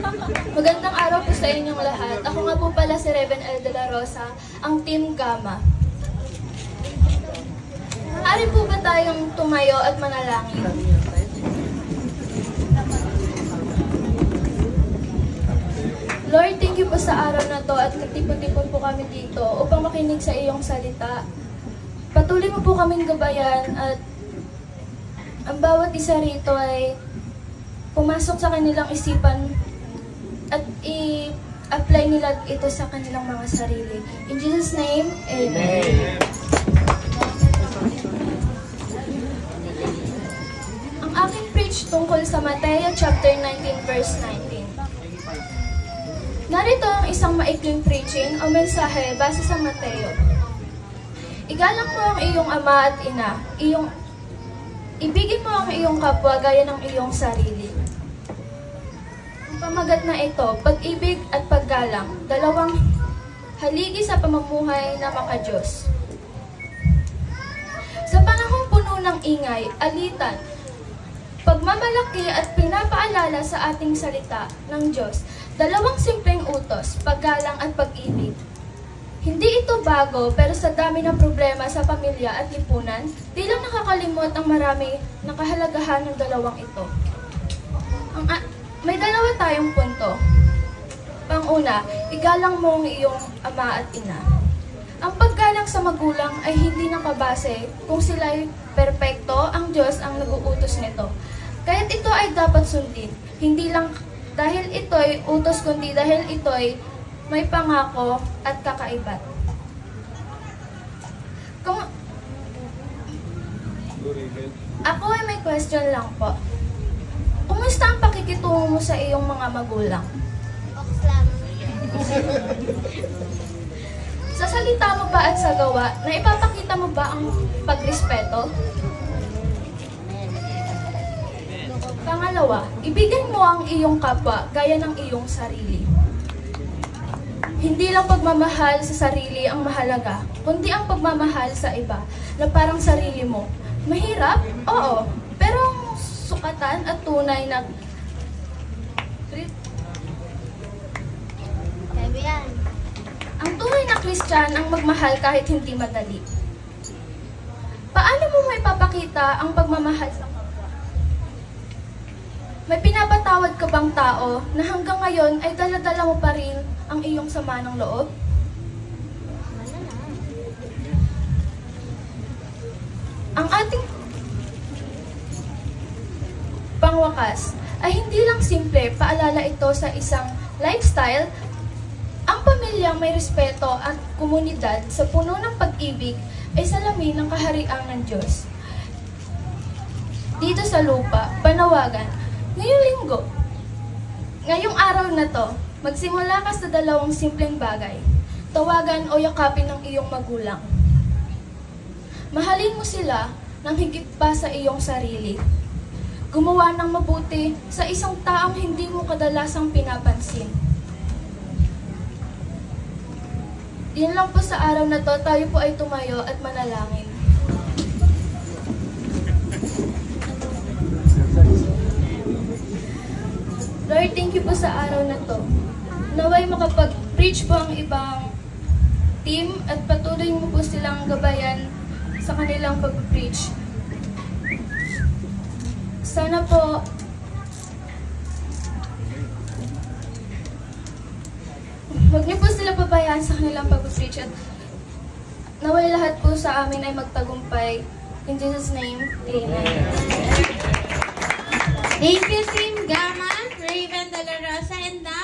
Magandang araw po sa inyong lahat. Ako nga po pala si Reven L. De La Rosa, ang Team Gamma. Maaari po ba tayong tumayo at manalangin? Lord, thank you po sa araw na to at nagtipon-tipon po kami dito upang makinig sa iyong salita. Patuloy mo po kaming gabayan at ang bawat isa rito ay pumasok sa kanilang isipan at i-apply nila ito sa kanilang mga sarili. In Jesus' name, Amen. Ang aking preach tungkol sa Mateo chapter 19 verse 19. Narito ang isang maikling preaching o mensahe base sa Mateo. Igalang mo ang iyong ama at ina, ibigin mo ang iyong kapwa gaya ng iyong sarili. Pamagat na ito, pag-ibig at paggalang, dalawang haligi sa pamumuhay na makadiyos. Sa panahong puno ng ingay, alitan, pagmamalaki at pinapaalala sa ating salita ng Diyos, dalawang simpleng utos, paggalang at pag-ibig. Hindi ito bago, pero sa dami ng problema sa pamilya at lipunan, di lang nakakalimot ang marami na kahalagahan ng dalawang ito. May dalawa tayong punto. Pang-una, igalang mo ang iyong ama at ina. Ang paggalang sa magulang ay hindi nakabase kung sila'y perpekto, ang Diyos ang nag-uutos nito. Kaya't ito ay dapat sundin, hindi lang dahil ito'y utos kundi dahil ito'y may pangako at kakaibat. Ako ay may question lang po. Kumusta ang pakikitungo mo sa iyong mga magulang? Sa salita mo ba at sa gawa, na ipapakita mo ba ang pagrespeto? Pangalawa, ibigin mo ang iyong kapwa gaya ng iyong sarili. Hindi lang pagmamahal sa sarili ang mahalaga, kundi ang pagmamahal sa iba, na parang sarili mo. Mahirap? Oo. Pero sukatan at tunay na ang tunay na Kristyan ang magmahal kahit hindi madali. Paano mo maipapakita ang pagmamahal sa kapwa? May pinapatawad ka bang tao na hanggang ngayon ay dala-dala mo pa rin ang iyong sama ng loob? Ang ating pangwakas ay hindi lang simple paalala ito sa isang lifestyle. Ang pamilyang may respeto at komunidad sa puno ng pag-ibig ay salamin ng kaharian ng Diyos. Dito sa lupa, panawagan, ngayong araw na to, magsimula ka sa dalawang simpleng bagay. Tawagan o yakapin ng iyong magulang. Mahalin mo sila ng higit pa sa iyong sarili. Gumawa ng mabuti sa isang taong hindi mo kadalasang pinapansin. Yan lang po sa araw na to, tayo po ay tumayo at manalangin. Lord, thank you po sa araw na to. Naway makapag-preach po ang ibang team at patuloy mo po silang gabayan sa kanilang pag-preach. Sana po huwag niyo po sila pabayaan sa kanilang pag-preach at naway lahat po sa amin ay magtagumpay. In Jesus' name, Amen. Thank you, Team Gamma, Reven De La Rosa, and now